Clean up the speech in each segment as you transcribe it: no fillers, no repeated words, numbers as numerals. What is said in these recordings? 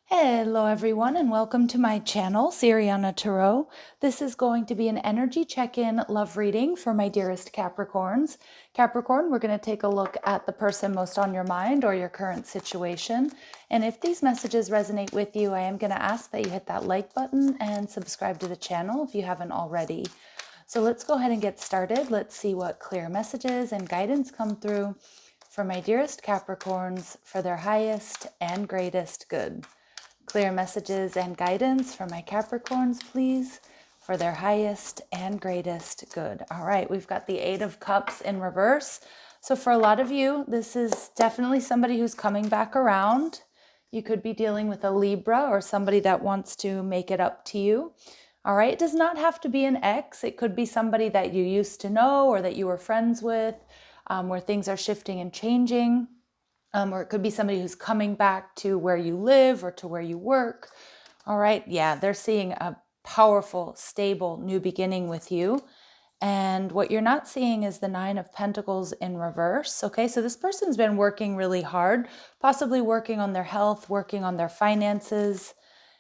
Hello everyone and welcome to my channel, Siriana Tarot. This is going to be an energy check-in love reading for my dearest Capricorns. Capricorn, we're going to take a look at the person most on your mind or your current situation. And if these messages resonate with you, I am going to ask that you hit that like button and subscribe to the channel if you haven't already. So let's go ahead and get started. Let's see what clear messages and guidance come through for my dearest Capricorns for their highest and greatest good. Clear messages and guidance for my Capricorns, please, for their highest and greatest good. All right, we've got the Eight of Cups in reverse. So for a lot of you, this is definitely somebody who's coming back around. You could be dealing with a Libra or somebody that wants to make it up to you. All right, it does not have to be an ex. It could be somebody that you used to know or that you were friends with, where things are shifting and changing. Or it could be somebody who's coming back to where you live or to where you work. All right. Yeah, they're seeing a powerful, stable new beginning with you. And what you're not seeing is the Nine of Pentacles in reverse. Okay, so this person's been working really hard, possibly working on their health, working on their finances.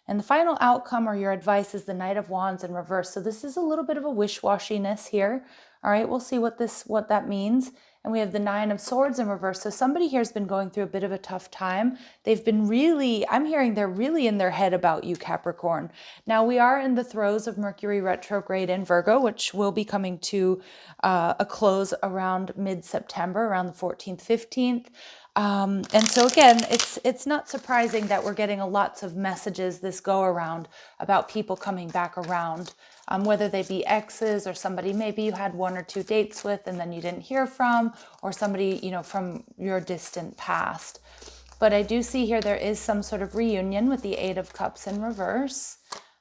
And the final outcome or your advice is the Knight of Wands in reverse. So this is a little bit of a wish-washiness here. All right, we'll see what that means. And we have the Nine of Swords in reverse. So somebody here has been going through a bit of a tough time. They've been really, I'm hearing they're really in their head about you, Capricorn. Now we are in the throes of Mercury retrograde in Virgo, which will be coming to a close around mid-September, around the 14th, 15th. And so again, it's not surprising that we're getting lots of messages this go around about people coming back around, whether they be exes or somebody maybe you had one or two dates with and then you didn't hear from, or somebody, you know, from your distant past. But I do see here there is some sort of reunion with the Eight of Cups in reverse.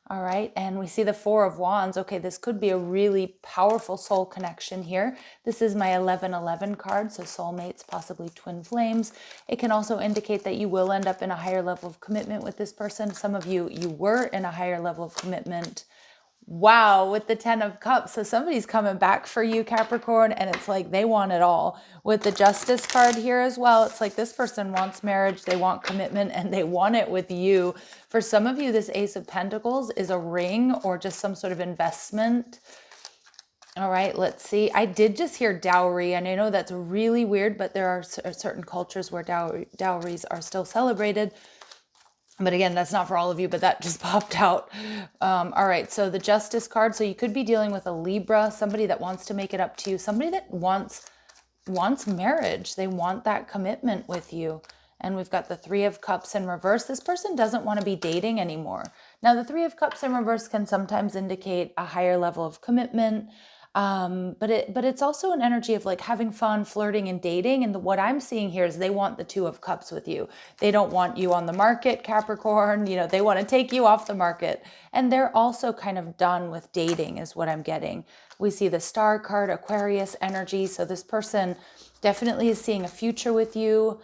All right, and we see the Four of Wands. Okay, this could be a really powerful soul connection here. This is my 1111 card, so soulmates, possibly twin flames. It can also indicate that you will end up in a higher level of commitment with this person. Some of you were in a higher level of commitment. Wow, with the 10 of Cups. So somebody's coming back for you, Capricorn, and it's like they want it all. With the Justice card here as well, it's like this person wants marriage, they want commitment, and they want it with you. For some of you, this Ace of Pentacles is a ring or just some sort of investment. All right, let's see. I did just hear dowry, and I know that's really weird, but there are certain cultures where dowries are still celebrated. But again, that's not for all of you, but that just popped out. All right, so the Justice card. So you could be dealing with a Libra, somebody that wants to make it up to you, somebody that wants marriage. They want that commitment with you. And we've got the Three of Cups in reverse. This person doesn't want to be dating anymore. Now, the Three of Cups in reverse can sometimes indicate a higher level of commitment. But it's also an energy of like having fun, flirting and dating. And what I'm seeing here is they want the Two of Cups with you. They don't want you on the market, Capricorn. You know, they want to take you off the market. And they're also kind of done with dating is what I'm getting. We see the Star card, Aquarius energy. So this person definitely is seeing a future with you.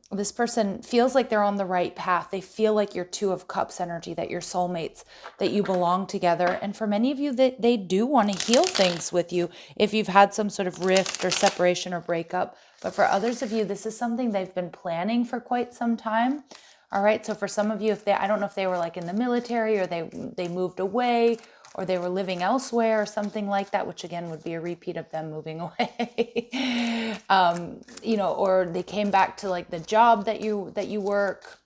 This person feels like they're on the right path. They feel like you're Two of Cups energy, that you're soulmates, that you belong together. And for many of you, they do want to heal things with you if you've had some sort of rift or separation or breakup. But for others of you, this is something they've been planning for quite some time. All right. So for some of you, I don't know if they were like in the military or they moved away, or they were living elsewhere or something like that, which again would be a repeat of them moving away. You know, or they came back to like the job that you work,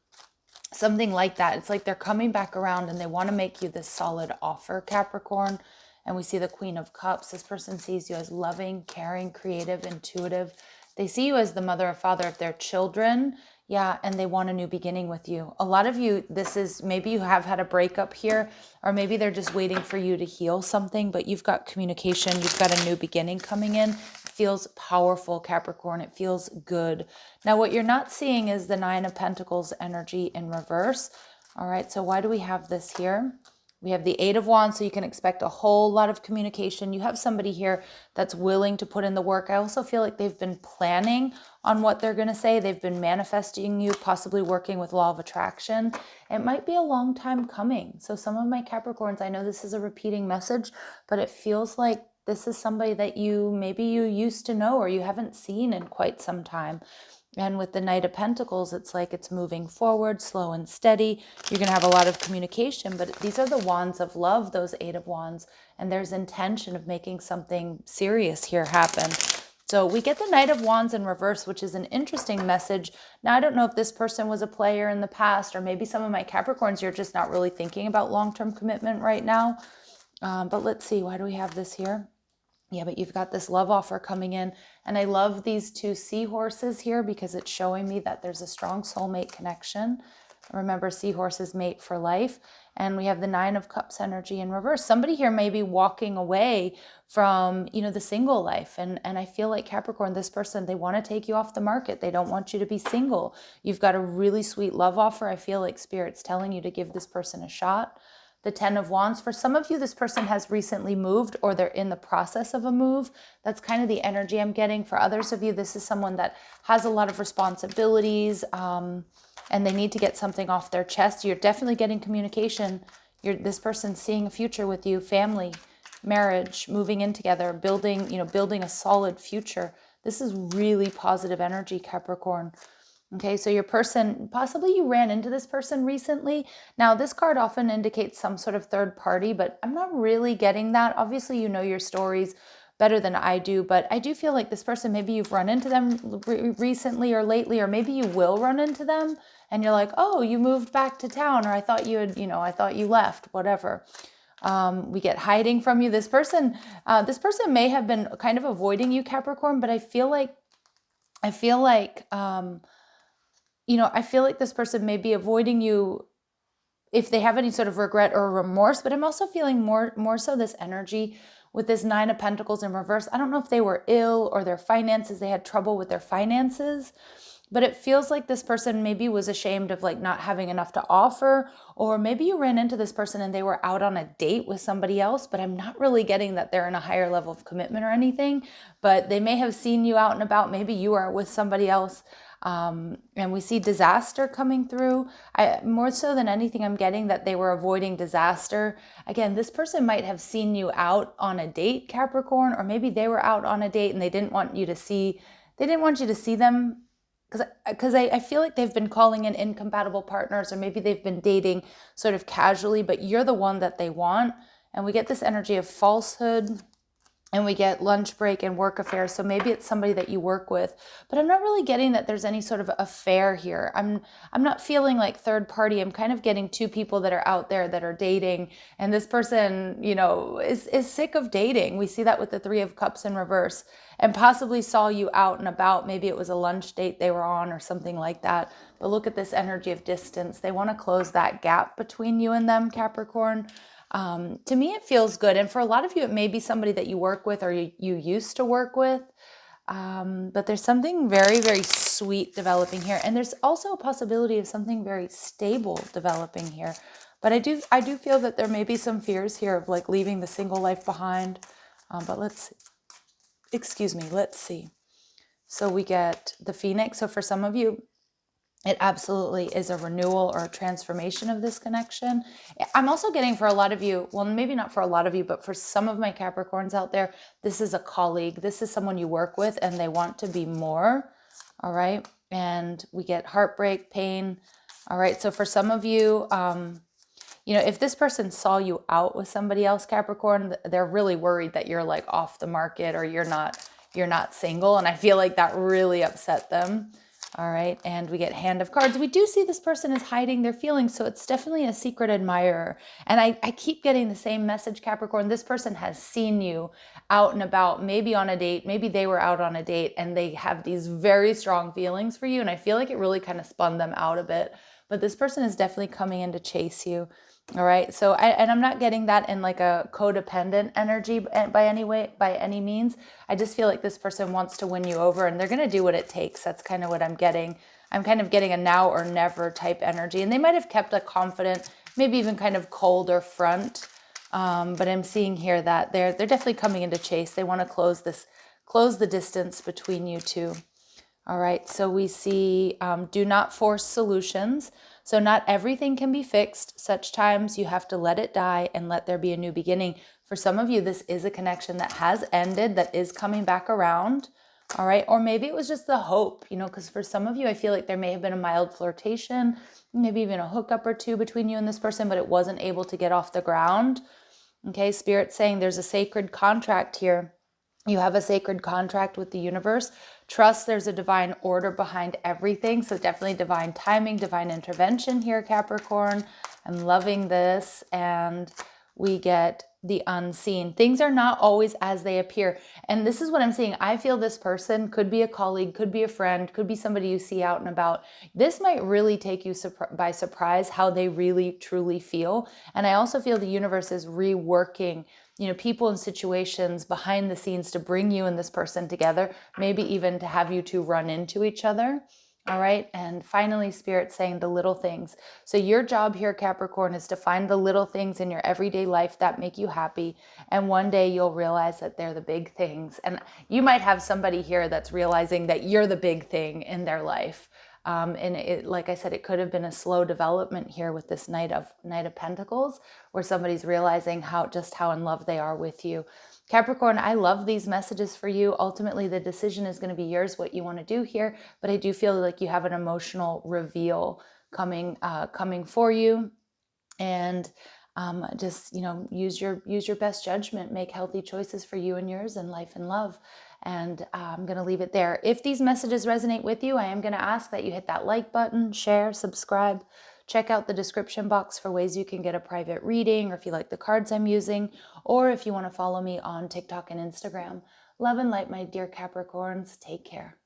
something like that. It's like they're coming back around and they want to make you this solid offer, Capricorn. And we see the Queen of Cups. This person sees you as loving, caring, creative, intuitive. They see you as the mother or father of their children. Yeah, and they want a new beginning with you. A lot of you, this is maybe you have had a breakup here, or maybe they're just waiting for you to heal something, but you've got communication, you've got a new beginning coming in. It feels powerful, Capricorn. It feels good. Now, what you're not seeing is the Nine of Pentacles energy in reverse. All right, so why do we have this here? We have the Eight of Wands, so you can expect a whole lot of communication. You have somebody here that's willing to put in the work. I also feel like they've been planning on what they're going to say. They've been manifesting you, possibly working with law of attraction. It might be a long time coming. So some of my Capricorns, I know this is a repeating message, but it feels like this is somebody that maybe you used to know or you haven't seen in quite some time. And with the Knight of Pentacles, it's like it's moving forward, slow and steady. You're going to have a lot of communication, but these are the wands of love, those 8 of wands. And there's intention of making something serious here happen. So we get the Knight of Wands in reverse, which is an interesting message. Now, I don't know if this person was a player in the past, or maybe some of my Capricorns, you're just not really thinking about long-term commitment right now. But let's see, why do we have this here? Yeah, but you've got this love offer coming in. And I love these 2 seahorses here because it's showing me that there's a strong soulmate connection. Remember, seahorses mate for life. And we have the 9 of Cups energy in reverse. Somebody here may be walking away from, the single life. And I feel like Capricorn, this person, they want to take you off the market. They don't want you to be single. You've got a really sweet love offer. I feel like Spirit's telling you to give this person a shot. The 10 of Wands, for some of you, this person has recently moved or they're in the process of a move. That's kind of the energy I'm getting. For others of you, this is someone that has a lot of responsibilities and they need to get something off their chest. You're definitely getting communication. This person's seeing a future with you, family, marriage, moving in together, building a solid future. This is really positive energy, Capricorn. Okay, so your person, possibly you ran into this person recently. Now, this card often indicates some sort of third party, but I'm not really getting that. Obviously, you know your stories better than I do, but I do feel like this person, maybe you've run into them recently or lately, or maybe you will run into them and you're like, oh, you moved back to town, or I thought you had, I thought you left, whatever. We get hiding from you. This person may have been kind of avoiding you, Capricorn, but I feel like this person may be avoiding you if they have any sort of regret or remorse, but I'm also feeling more so this energy with this 9 of Pentacles in reverse. I don't know if they were ill or their finances, they had trouble with their finances, but it feels like this person maybe was ashamed of like not having enough to offer, or maybe you ran into this person and they were out on a date with somebody else, but I'm not really getting that they're in a higher level of commitment or anything, but they may have seen you out and about. Maybe you are with somebody else. And we see disaster coming through. More so than anything, I'm getting that they were avoiding disaster. Again, this person might have seen you out on a date, Capricorn, or maybe they were out on a date and they didn't want you to see them, because I feel like they've been calling in incompatible partners, or maybe they've been dating sort of casually, but you're the one that they want. And we get this energy of falsehood, and we get lunch break and work affairs. So maybe it's somebody that you work with, but I'm not really getting that there's any sort of affair here. I'm not feeling like third party. I'm kind of getting 2 people that are out there that are dating, and this person, is sick of dating. We see that with the 3 of Cups in reverse, and possibly saw you out and about. Maybe it was a lunch date they were on or something like that. But look at this energy of distance. They want to close that gap between you and them, Capricorn. To me, it feels good. And for a lot of you, it may be somebody that you work with or you used to work with. But there's something very, very sweet developing here. And there's also a possibility of something very stable developing here. But I do feel that there may be some fears here of like leaving the single life behind. But let's see. So we get the Phoenix. So for some of you, it absolutely is a renewal or a transformation of this connection. I'm also getting for a lot of you, well, maybe not for a lot of you, but for some of my Capricorns out there, this is a colleague. This is someone you work with and they want to be more. All right. And we get heartbreak, pain. All right. So for some of you, if this person saw you out with somebody else, Capricorn, they're really worried that you're like off the market or you're not single. And I feel like that really upset them. All right, and we get Hand of Cards. We do see this person is hiding their feelings, so it's definitely a secret admirer. And I keep getting the same message, Capricorn. This person has seen you out and about, maybe on a date, maybe they were out on a date, and they have these very strong feelings for you, and I feel like it really kind of spun them out a bit. But this person is definitely coming in to chase you. All right. So, I'm not getting that in like a codependent energy by any means. I just feel like this person wants to win you over and they're going to do what it takes. That's kind of what I'm getting. I'm kind of getting a now or never type energy, and they might have kept a confident, maybe even kind of colder front. But I'm seeing here that they're definitely coming in to chase. They want to close the distance between you two. All right. So we see, do not force solutions. So not everything can be fixed. Such times you have to let it die and let there be a new beginning. For some of you, this is a connection that has ended, that is coming back around. All right. Or maybe it was just the hope, because for some of you, I feel like there may have been a mild flirtation, maybe even a hookup or two between you and this person, but it wasn't able to get off the ground. Okay. Spirit's saying there's a sacred contract here. You have a sacred contract with the universe. Trust there's a divine order behind everything. So definitely divine timing, divine intervention here, Capricorn. I'm loving this. And we get the unseen. Things are not always as they appear. And this is what I'm seeing. I feel this person could be a colleague, could be a friend, could be somebody you see out and about. This might really take you by surprise how they really truly feel. And I also feel the universe is reworking people and situations behind the scenes to bring you and this person together, maybe even to have you two run into each other. All right. And finally, Spirit saying the little things. So your job here, Capricorn, is to find the little things in your everyday life that make you happy. And one day you'll realize that they're the big things. And you might have somebody here that's realizing that you're the big thing in their life. And it, like I said, it could have been a slow development here with this Knight of Pentacles, where somebody's realizing how in love they are with you. Capricorn, I love these messages for you. Ultimately, the decision is going to be yours, what you want to do here. But I do feel like you have an emotional reveal coming for you. And just, use your best judgment, make healthy choices for you and yours in life and love. And I'm going to leave it there. If these messages resonate with you, I am going to ask that you hit that like button, share, subscribe. Check out the description box for ways you can get a private reading, or if you like the cards I'm using, or if you want to follow me on TikTok and Instagram. Love and light, my dear Capricorns. Take care.